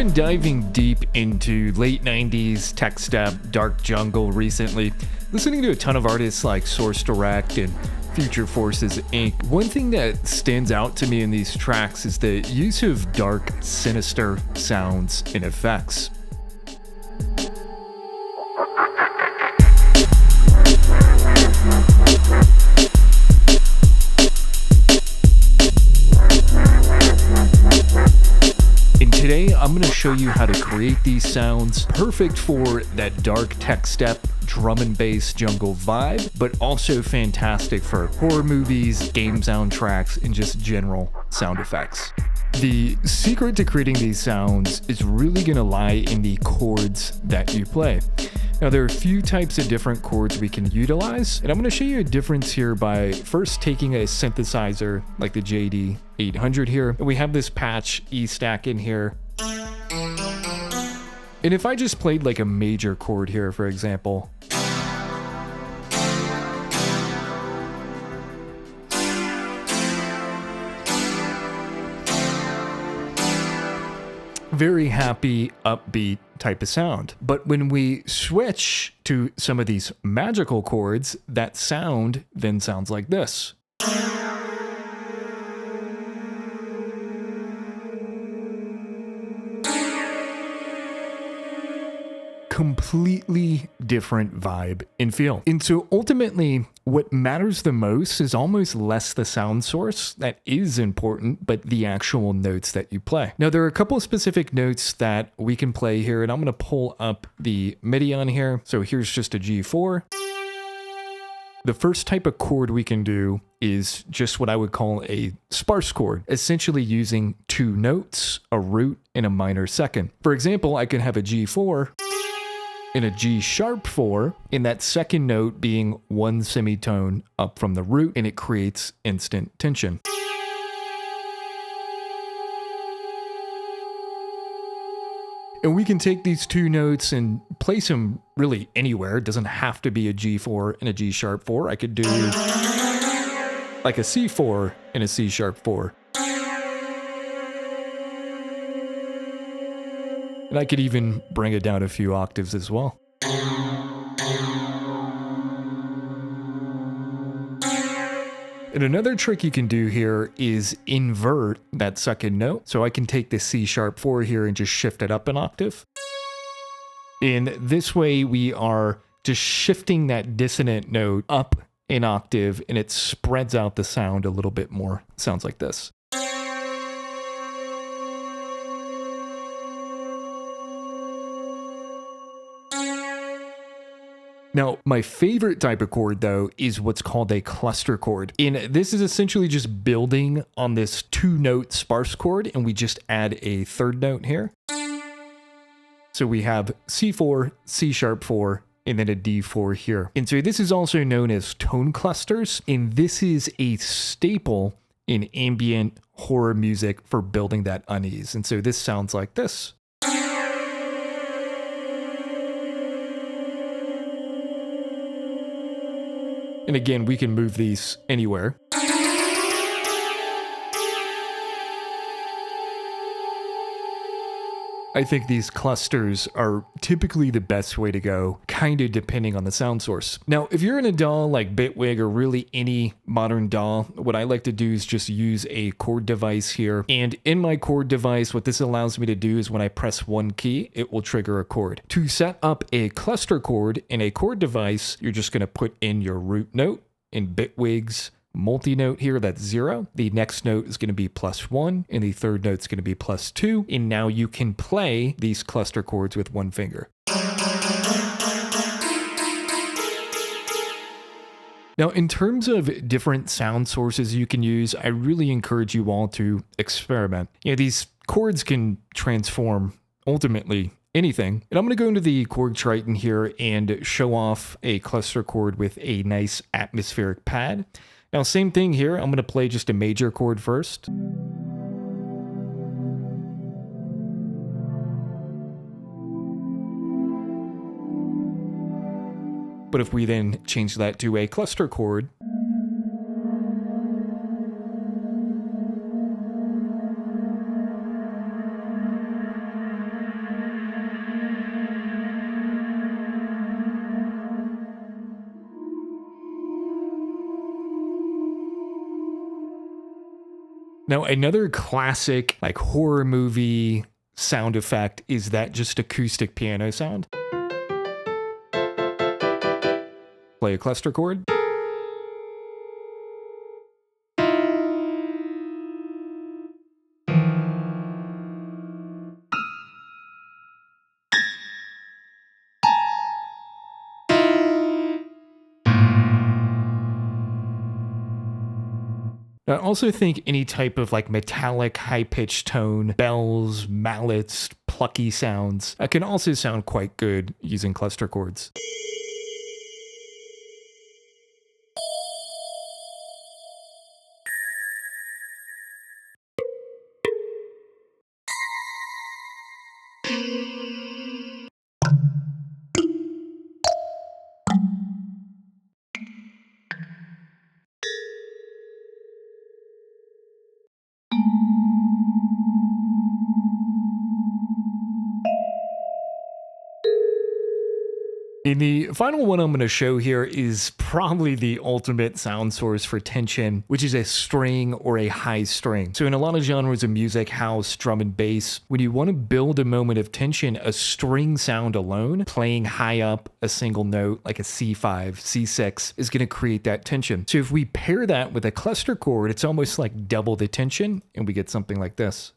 been diving deep into late 90s tech step, dark jungle recently, listening to a ton of artists like Source Direct and Future Forces Inc. One thing that stands out to me in these tracks is the use of dark, sinister sounds and effects. Today, I'm going to show you how to create these sounds, perfect for that dark tech step, drum and bass jungle vibe, but also fantastic for horror movies, game soundtracks, and just general sound effects. The secret to creating these sounds is really going to lie in the chords that you play. Now, there are a few types of different chords we can utilize, and I'm going to show you a difference here by first taking a synthesizer like the JD 800 here, and we have this patch E stack in here. And if I just played like a major chord here, for example, very happy, upbeat type of sound. But when we switch to some of these magical chords, that sound then sounds like this. Completely different vibe and feel. And so ultimately, what matters the most is almost less the sound source. That is important, but the actual notes that you play. Now, there are a couple of specific notes that we can play here, and I'm going to pull up the MIDI on here. So here's just a G4. The first type of chord we can do is just what I would call a sparse chord, essentially using two notes, a root and a minor second. For example, I can have a G4 and a G sharp 4, and that second note being one semitone up from the root, and it creates instant tension. And we can take these two notes and place them really anywhere. It doesn't have to be a G4 and a G sharp 4. I could do like a C4 and a C sharp 4. And I could even bring it down a few octaves as well. And another trick you can do here is invert that second note. So I can take the C sharp 4 here and just shift it up an octave. And this way we are just shifting that dissonant note up an octave, and it spreads out the sound a little bit more. It sounds like this. Now, my favorite type of chord, though, is what's called a cluster chord. And this is essentially just building on this two-note sparse chord, and we just add a third note here. So we have C4, C sharp 4, and then a D4 here. And so this is also known as tone clusters, and this is a staple in ambient horror music for building that unease. And so this sounds like this. And again, we can move these anywhere. I think these clusters are typically the best way to go, kind of depending on the sound source. Now, if you're in a DAW like Bitwig or really any modern DAW, what I like to do is just use a chord device here. And in my chord device, what this allows me to do is when I press one key, it will trigger a chord. To set up a cluster chord in a chord device, you're just going to put in your root note in Bitwig's multi-note here, that's 0. The next note is going to be +1, and the third note is going to be +2. And now you can play these cluster chords with one finger. Now, in terms of different sound sources you can use, I really encourage you all to experiment. These chords can transform ultimately anything. And I'm going to go into the chord Triton here and show off a cluster chord with a nice atmospheric pad. Now, same thing here. I'm going to play just a major chord first. But if we then change that to a cluster chord, Now, another classic like horror movie sound effect is that just acoustic piano sound. Play a cluster chord. I also think any type of like metallic, high-pitched tone, bells, mallets, plucky sounds can also sound quite good using cluster chords. And the final one I'm going to show here is probably the ultimate sound source for tension, which is a string or a high string. So in a lot of genres of music, house, drum and bass, when you want to build a moment of tension, a string sound alone, playing high up a single note like a C5, C6, is going to create that tension. So if we pair that with a cluster chord, it's almost like double the tension, and we get something like this.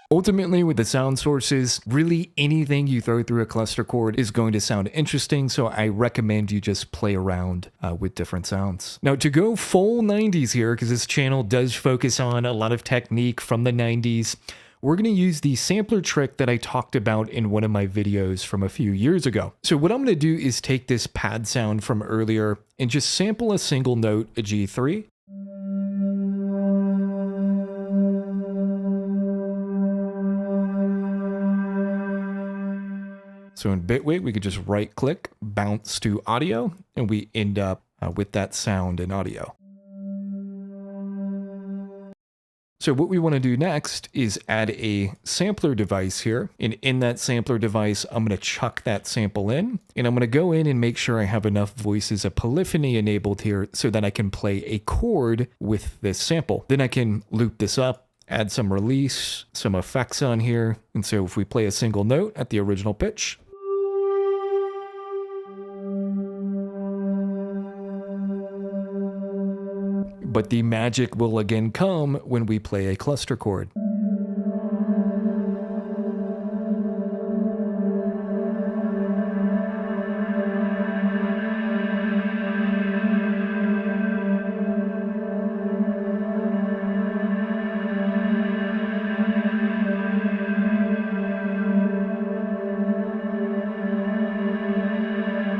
Ultimately, with the sound sources, really anything you throw through a cluster chord is going to sound interesting, so I recommend you just play around with different sounds. Now, to go full 90s here, because this channel does focus on a lot of technique from the 90s, we're going to use the sampler trick that I talked about in one of my videos from a few years ago. So what I'm going to do is take this pad sound from earlier and just sample a single note, a G3, so in Bitwig, we could just right click, bounce to audio, and we end up with that sound in audio. So what we want to do next is add a sampler device here. And in that sampler device, I'm going to chuck that sample in. And I'm going to go in and make sure I have enough voices of polyphony enabled here so that I can play a chord with this sample. Then I can loop this up, add some release, some effects on here. And so if we play a single note at the original pitch, but the magic will again come when we play a cluster chord.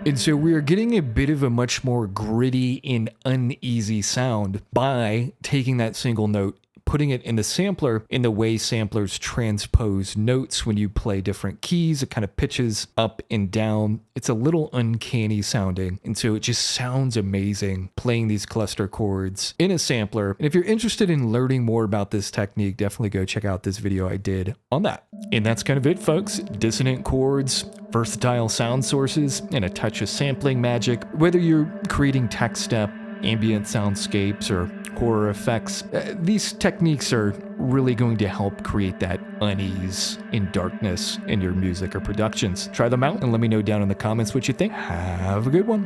And so we are getting a bit of a much more gritty and uneasy sound by taking that single note, putting it in the sampler in the way samplers transpose notes when you play different keys. It kind of pitches up and down. It's a little uncanny sounding. And so it just sounds amazing playing these cluster chords in a sampler. And if you're interested in learning more about this technique, definitely go check out this video I did on that. And that's kind of it, folks. Dissonant chords, versatile sound sources, and a touch of sampling magic. Whether you're creating tech step, ambient soundscapes, or horror effects, these techniques are really going to help create that unease and darkness in your music or productions. Try them out and let me know down in the comments what you think. Have a good one.